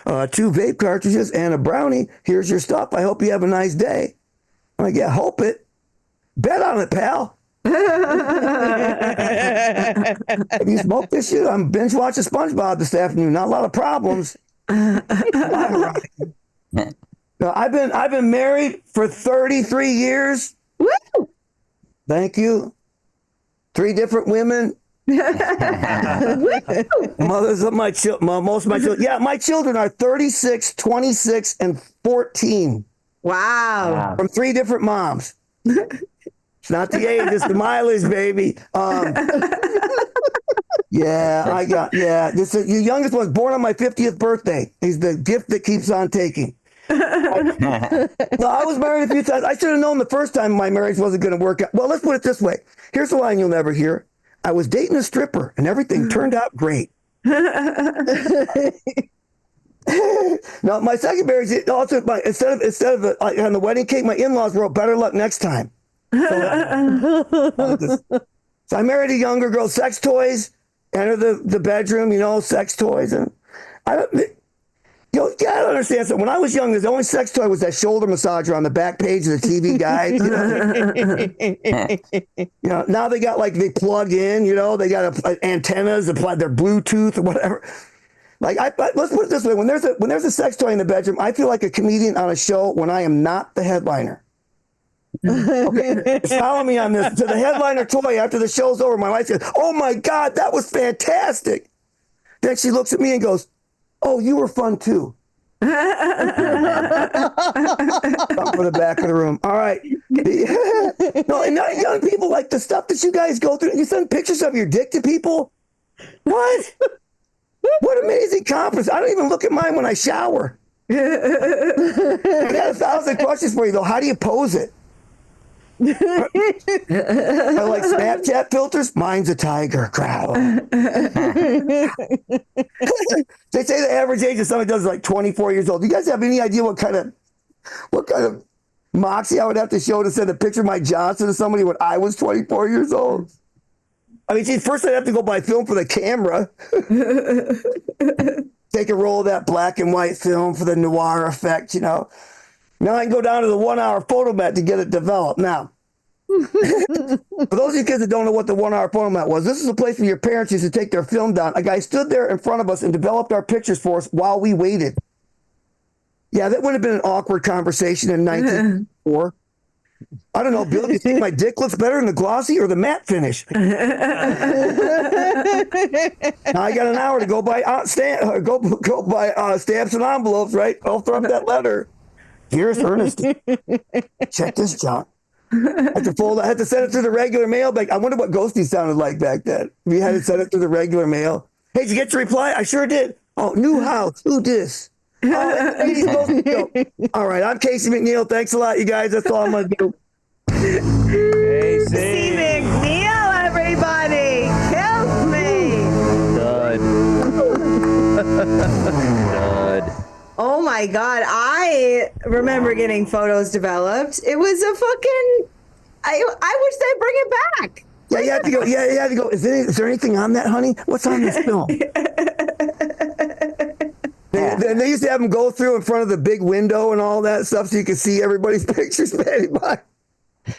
2 vape cartridges and a brownie. Here's your stuff. I hope you have a nice day. I'm like, yeah, hope it. Bet on it, pal. If you smoke this shit, I'm binge watching SpongeBob this afternoon. Not a lot of problems. No, I've been married for 33 years. Woo! Thank you. 3 different women. Mothers of my children, most of my children. Yeah, my children are 36, 26, and 14. Wow. From 3 different moms. It's not the age, it's the mileage, baby. Your youngest was born on my 50th birthday. He's the gift that keeps on taking. No, I was married a few times. I should have known the first time my marriage wasn't going to work out. Well, let's put it this way. Here's the line you'll never hear. I was dating a stripper, and everything turned out great. No, my second marriage, also, instead of on the wedding cake, my in-laws wrote "Better luck next time." So I married a younger girl. Sex toys, enter the bedroom. You know, sex toys, and I don't understand something. When I was young, the only sex toy was that shoulder massager on the back page of the TV guide. You know, now they got they plug in. You know, they got antennas, apply their Bluetooth or whatever. Let's put it this way: when there's a sex toy in the bedroom, I feel like a comedian on a show when I am not the headliner. Okay, follow me on this. To the headliner toy after the show's over, my wife says, "Oh my God, that was fantastic." Then she looks at me and goes, "Oh, you were fun too." Up for the back of the room. All right. No, and now young people, like the stuff that you guys go through. You send pictures of your dick to people. What? What amazing compliments. I don't even look at mine when I shower. I got 1,000 questions for you, though. How do you pose it? I like Snapchat filters. Mine's a tiger. Growl. They say the average age of somebody does is like 24 years old. Do you guys have any idea what kind of moxie I would have to show to send a picture of my Johnson to somebody when I was 24 years old? I mean, geez, first I'd have to go buy film for the camera. Take a roll of that black and white film for the noir effect, you know. Now I can go down to the 1 hour photomat to get it developed. Now, for those of you kids that don't know what the 1 hour photomat was, this is a place where your parents used to take their film down. A guy stood there in front of us and developed our pictures for us while we waited. Yeah, that would have been an awkward conversation in 1904. I don't know, Bill, do you think my dick looks better in the glossy or the matte finish? Now I got an hour to go buy stamps and envelopes, right? I'll throw up that letter. Here's Ernest. Check this, John. I had to send it through the regular mail. Like, I wonder what Ghosty sounded like back then. We had to send it through the regular mail. Hey, did you get your reply? I sure did. Oh, new house. Who dis? All right, I'm Casey McNeil. Thanks a lot, you guys. That's all I'm going to do. Casey McNeil, everybody. Help me. Dud. Oh my God. I remember getting photos developed. It was a fucking, I wish they'd bring it back. Yeah, you had to go. Yeah, you had to go. Is there anything on that, honey? What's on this film? They used to have them go through in front of the big window and all that stuff so you could see everybody's pictures painted by.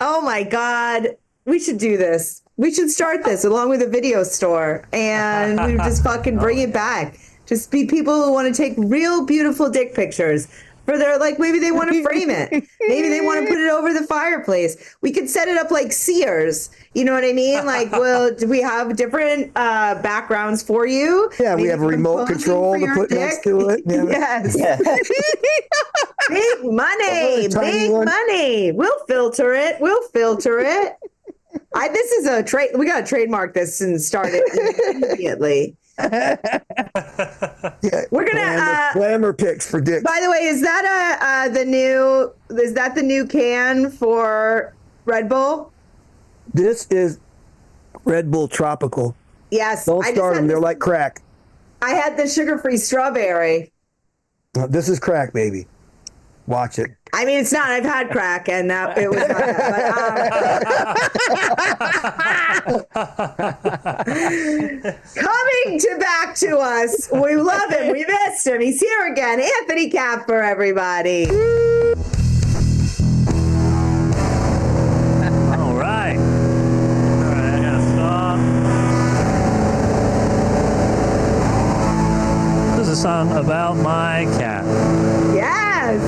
Oh my God. We should do this. We should start this along with a video store and we would just fucking bring it back. Just be people who want to take real beautiful dick pictures for their, like, maybe they want to frame it. Maybe they want to put it over the fireplace. We could set it up like Sears. You know what I mean? Like, well, do we have different backgrounds for you? Yeah, maybe we have a remote control to put next to it. Yeah. Yes. Yeah. Big money. Big money. We'll filter it. This is a trade. We got to trademark this and start it immediately. Yeah, we're gonna glamour pics for dicks. By the way, is that the new can for Red Bull? This is Red Bull Tropical. Yes. Don't start them; they're like crack. I had the sugar-free strawberry. This is crack, baby. Watch it. I mean, it's not. I've had crack, and it was not that. Coming back to us, we love him. We missed him. He's here again. Anthony Kapfer, everybody. All right, I gotta stop. This is a song about my cat. Yes.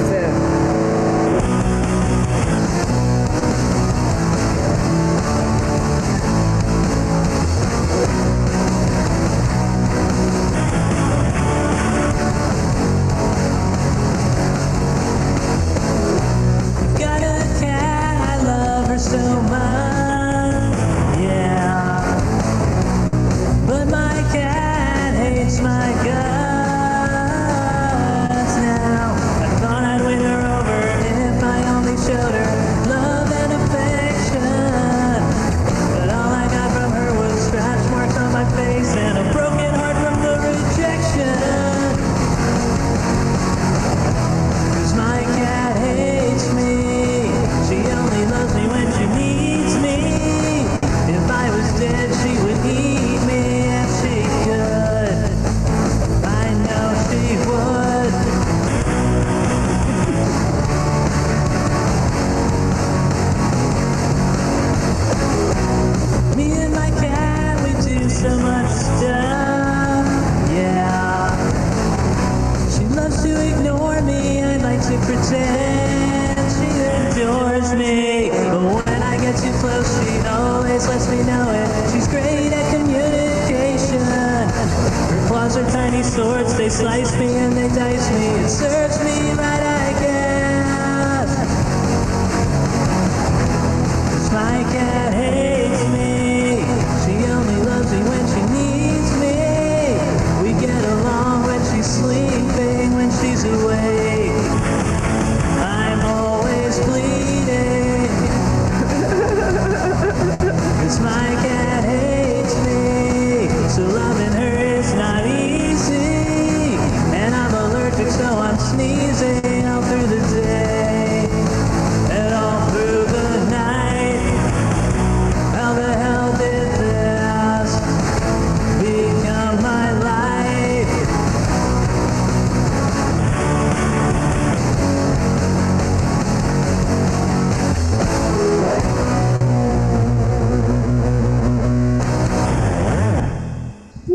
Got a cat, I love her so much, yeah. But my cat hates my guts now. I thought I'd win her over if I only showed her love and affection. But all I got from her was scratch marks on my face and a broken heart from the rejection. 'Cause my cat hates me. She only loves me when she needs me. If I was dead, she would eat me if she could. I know she would. Me and my cat, we do so much stuff, yeah. She loves to ignore me, I like to pretend she adores me. serves me right, I guess. 'Cause my cat hates me. She only loves me when she needs me. We get along when she's sleeping, when she's awake. I'm always bleeding. 'Cause my cat hates me. So loving her is not easy. And I'm allergic, so I'm sneezing all through the day. And all through the night. How the hell did this become my life?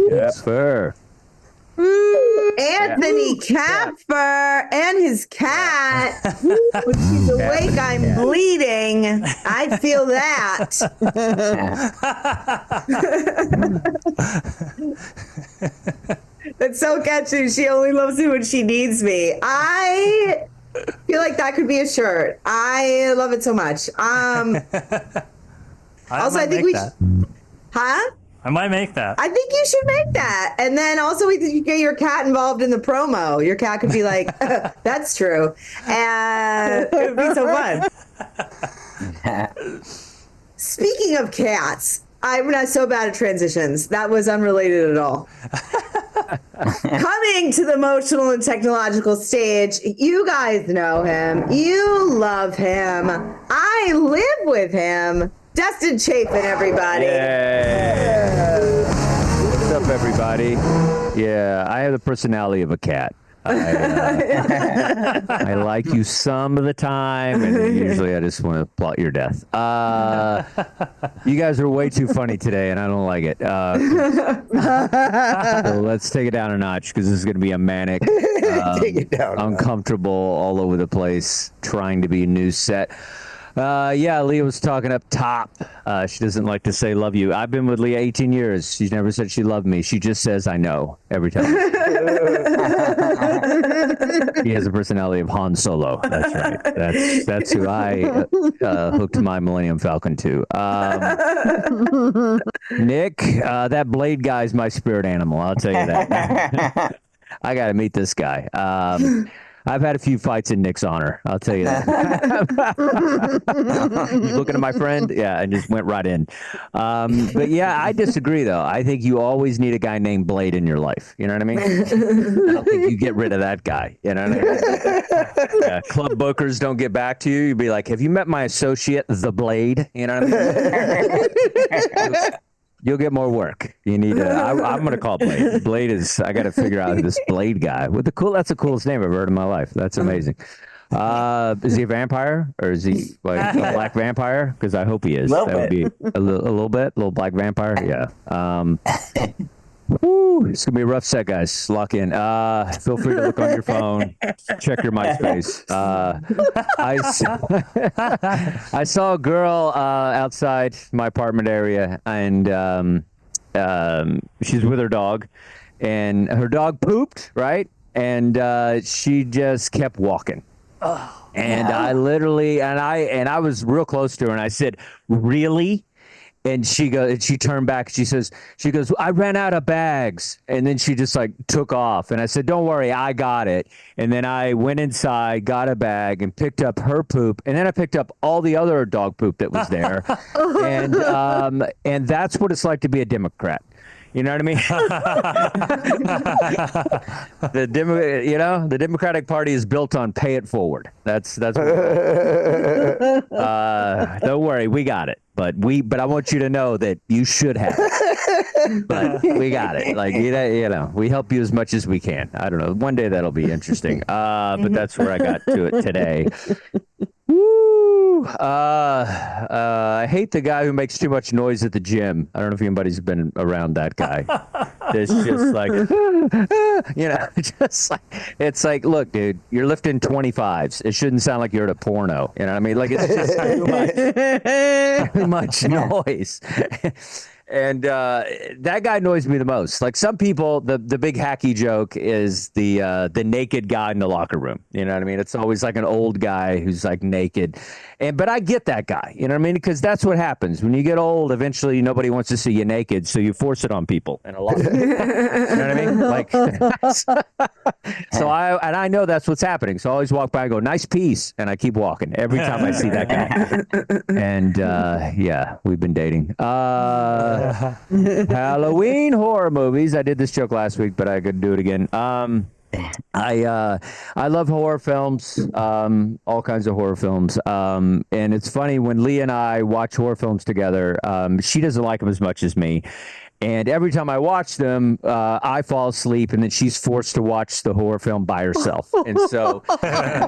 Kapfer. Anthony Kapfer and his cat. When she's awake, I'm bleeding. I feel that. That's so catchy. She only loves me when she needs me. I feel like that could be a shirt. I love it so much. Also, I think we should. Huh? I might make that. I think you should make that. And then also we could get your cat involved in the promo. Your cat could be like, that's true. And it would be so fun. Speaking of cats, I'm not so bad at transitions. That was unrelated at all. Coming to the emotional and technological stage, you guys know him. You love him. I live with him. Dustin Chafin, everybody. Yeah. What's up, everybody? Yeah, I have the personality of a cat. I like you some of the time, and then usually I just want to plot your death. You guys are way too funny today, and I don't like it. So let's take it down a notch, because this is going to be a manic, Take it down. uncomfortable, all over the place, trying to be a new set. Yeah, Leah was talking up top. She doesn't like to say love you. I've been with Leah 18 years. She's never said she loved me. She just says I know every time. He has a personality of Han Solo. That's right. That's who I hooked my Millennium Falcon to. Nick, that Blade guy's my spirit animal. I'll tell you that. I got to meet this guy. I've had a few fights in Nick's honor. I'll tell you that. You looking at my friend? Yeah, and just went right in. But yeah, I disagree, though. I think you always need a guy named Blade in your life. You know what I mean? I don't think you get rid of that guy. You know what I mean? Yeah, club bookers don't get back to you. You'd be like, have you met my associate, the Blade? You know what I mean? You'll get more work. You need to. I'm going to call Blade. Blade is. I got to figure out this Blade guy with the cool. That's the coolest name I've heard in my life. That's amazing. Is he a vampire, or is he like a black vampire? Because I hope he is. That would be a little black vampire. Yeah. Woo, it's gonna be a rough set, guys. Lock in. Feel free to look on your phone. Check your MySpace. I saw a girl outside my apartment area, and she's with her dog, and her dog pooped, right? And she just kept walking. Oh, and yeah. I was real close to her, and I said, "Really?" And she turned back. She goes, I ran out of bags. And then she just like took off. And I said, don't worry, I got it. And then I went inside, got a bag, and picked up her poop. And then I picked up all the other dog poop that was there. And that's what it's like to be a Democrat. You know what I mean? The Democratic Party is built on pay it forward. That's what don't worry, we got it. But I want you to know that you should have it. But we got it. Like, we help you as much as we can. I don't know. One day that'll be interesting. But that's where I got to it today. Woo! I hate the guy who makes too much noise at the gym. I don't know if anybody's been around that guy. It's just like, just like, it's like, look, dude, you're lifting 25s. It shouldn't sound like you're at a porno. You know what I mean? Like, it's just too much noise. And that guy annoys me the most. Like some people, the big hacky joke is the naked guy in the locker room. You know what I mean? It's always like an old guy who's like naked. But I get that guy. You know what I mean? Because that's what happens when you get old. Eventually, nobody wants to see you naked, so you force it on people. And a lot. You know what I mean? Like, so I know that's what's happening. So I always walk by and go, "Nice piece," and I keep walking every time I see that guy. And yeah, we've been dating. Halloween horror movies. I did this joke last week, but I could do it again. I love horror films, all kinds of horror films. And it's funny when Leah and I watch horror films together, she doesn't like them as much as me. And every time I watch them, I fall asleep, and then she's forced to watch the horror film by herself. And so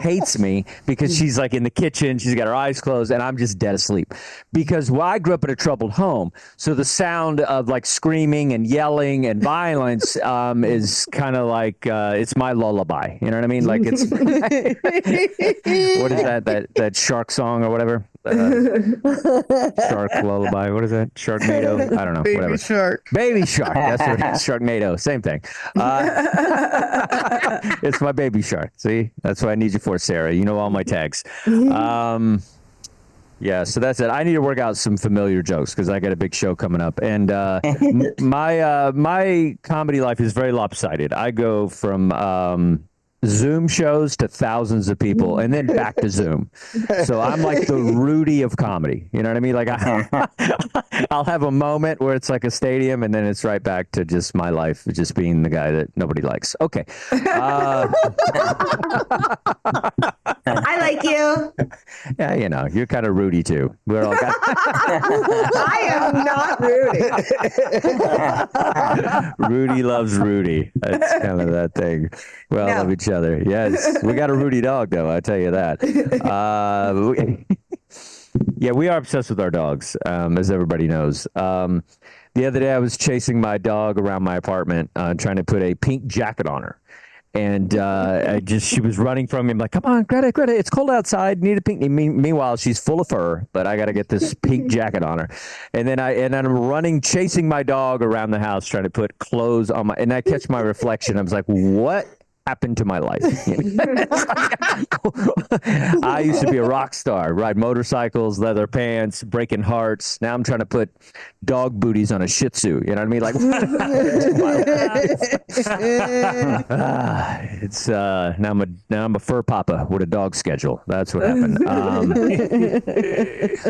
hates me because she's like in the kitchen, she's got her eyes closed, and I'm just dead asleep. Because I grew up in a troubled home, so the sound of like screaming and yelling and violence is kind of like it's my lullaby. You know what I mean? Like it's what is that shark song or whatever? Shark lullaby. What is that? Sharknado? I don't know. Baby whatever. shark. Baby shark. That's what it is. Sharknado. Same thing. It's my baby shark. See? That's what I need you for, Sarah. You know all my tags. Yeah, so that's it. I need to work out some familiar jokes because I got a big show coming up. And my comedy life is very lopsided. I go from Zoom shows to thousands of people and then back to Zoom. So I'm like the Rudy of comedy. You know what I mean? Like I'll have a moment where it's like a stadium and then it's right back to just my life, just being the guy that nobody likes. Okay. I like you. Yeah, you know, you're kind of Rudy too. We're all I am not Rudy. Rudy loves Rudy. That's kind of that thing. We all love each other. Yes, we got a Rudy dog though. I tell you that. Yeah, we are obsessed with our dogs, as everybody knows. The other day, I was chasing my dog around my apartment, trying to put a pink jacket on her. And she was running from me. I'm like, come on, Greta, it's cold outside. Need a pink. Meanwhile, she's full of fur, but I got to get this pink jacket on her. And then I'm running, chasing my dog around the house, trying to put clothes on and I catch my reflection. I was like, what happened to my life? I used to be a rock star, ride motorcycles, leather pants, breaking hearts. Now I'm trying to put dog booties on a Shih Tzu. You know what I mean? Like, it's now I'm a fur papa with a dog schedule. That's what happened.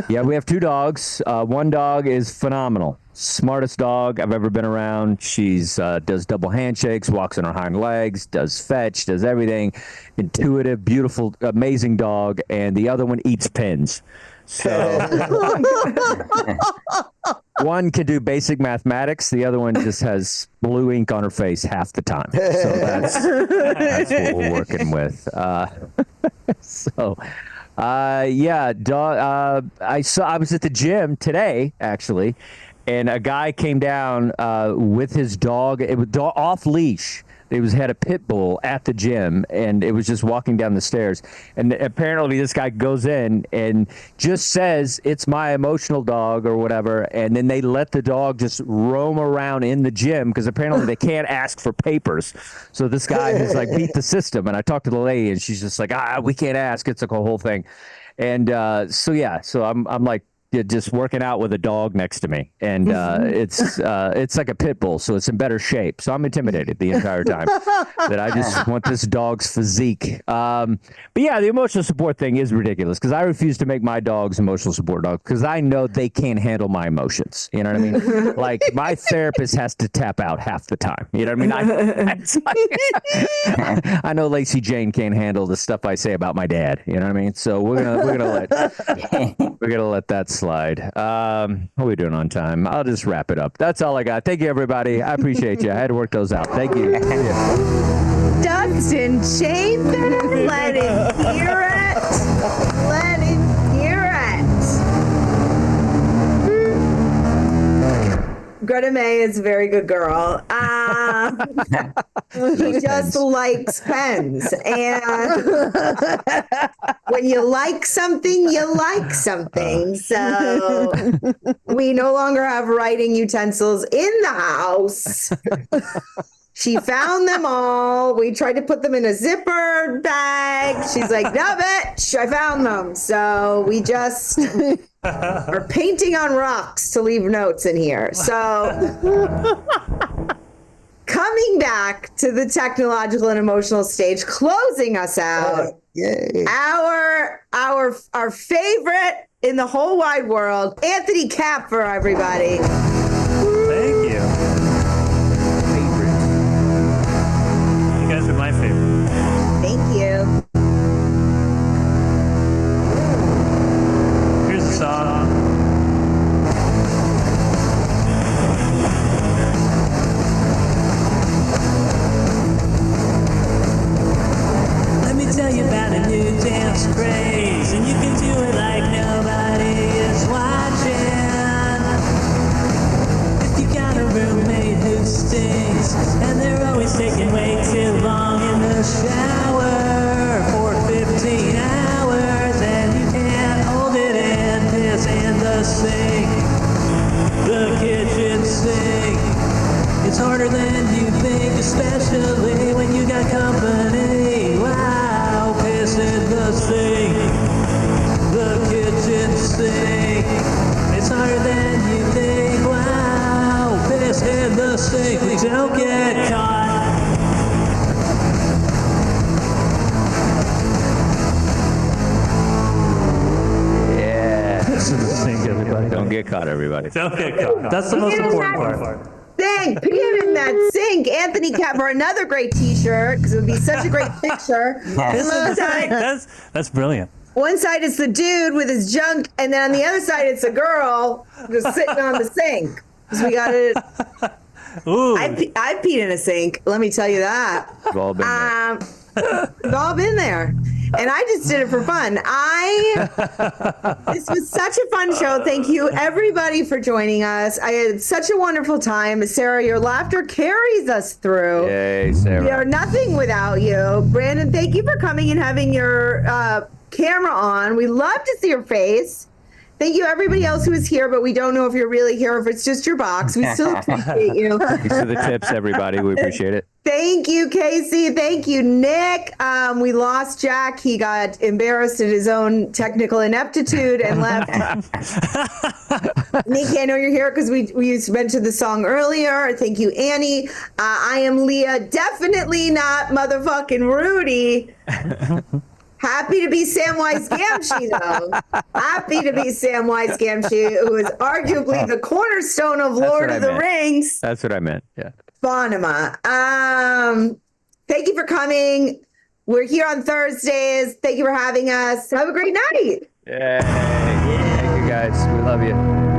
Yeah, we have two dogs. One dog is phenomenal. Smartest dog I've ever been around. She's does double handshakes, walks on her hind legs, does fetch, does everything. Intuitive, beautiful, amazing dog. And the other one eats pins. So one can do basic mathematics. The other one just has blue ink on her face half the time. So that's what we're working with. Yeah, dog. I was at the gym today, actually. And a guy came down with his dog. It was off leash. He had a pit bull at the gym, and it was just walking down the stairs. And apparently, this guy goes in and just says, "It's my emotional dog," or whatever. And then they let the dog just roam around in the gym because apparently they can't ask for papers. So this guy has like beat the system. And I talked to the lady, and she's just like, "We can't ask." It's like a whole thing. And so I'm like, just working out with a dog next to me, and it's like a pit bull, so it's in better shape. So I'm intimidated the entire time that I just want this dog's physique. But yeah, the emotional support thing is ridiculous because I refuse to make my dogs emotional support dogs because I know they can't handle my emotions. You know what I mean? Like my therapist has to tap out half the time. You know what I mean? I know Lacey Jane can't handle the stuff I say about my dad. You know what I mean? So we're gonna let that slide. How are we doing on time? I'll just wrap it up. That's all I got. Thank you, everybody. I appreciate you. I had to work those out. Thank you. Dustin Chafin, let him hear it. Let him hear it. Greta May is a very good girl. He just likes pens. And when you like something, you like something. So we no longer have writing utensils in the house. She found them all. We tried to put them in a zipper bag. She's like, no, bitch, I found them. So we just are painting on rocks to leave notes in here. So coming back to the technological and emotional stage, closing us out, Yay. our favorite in the whole wide world, Anthony Kapfer, everybody. Thank you. You guys are my favorite. Thank you. Here's the song. Let me tell you about a new dance craze, and you can do it like nobody is watching. If you got a roommate who stinks, and they're always taking way too long in the shower for 15 hours, and you can't hold it and piss in the sink, the kitchen sink. It's harder than you think, especially when you got company. Wow, piss in the sink, the kitchen sink. It's harder than you think. Wow, piss in the sink. Please don't get caught. Yeah. Piss in the sink, everybody. Don't get caught, everybody. Don't get caught. That's the most important part. Sink, peeing in that sink. Anthony Kapfer, another great T-shirt because it would be such a great picture. And one side, That's brilliant. one side is the dude with his junk, and then on the other side it's a girl just sitting on the sink. Because we got it. Ooh. I peed in a sink. Let me tell you that. We've all been there. We've all been there. And I just did it for fun. This was such a fun show. Thank you, everybody, for joining us. I had such a wonderful time. Sarah, your laughter carries us through. Yay, Sarah. We are nothing without you. Brandon, thank you for coming and having your camera on. We love to see your face. Thank you, everybody else who is here, but we don't know if you're really here or if it's just your box. We still appreciate you. Thanks for the tips, everybody. We appreciate it. Thank you, Casey. Thank you, Nick. We lost Jack. He got embarrassed at his own technical ineptitude and left. Nikki, I know you're here because we mentioned the song earlier. Thank you, Annie. I am Leah. Definitely not motherfucking Rudy. Happy to be Samwise Gamgee, though. Happy to be Samwise Gamgee, who is arguably the cornerstone of Lord of the Rings. That's what I meant. Yeah. Bonnema. Thank you for coming. We're here on Thursdays. Thank you for having us. Have a great night. Yay. Thank you, guys. We love you.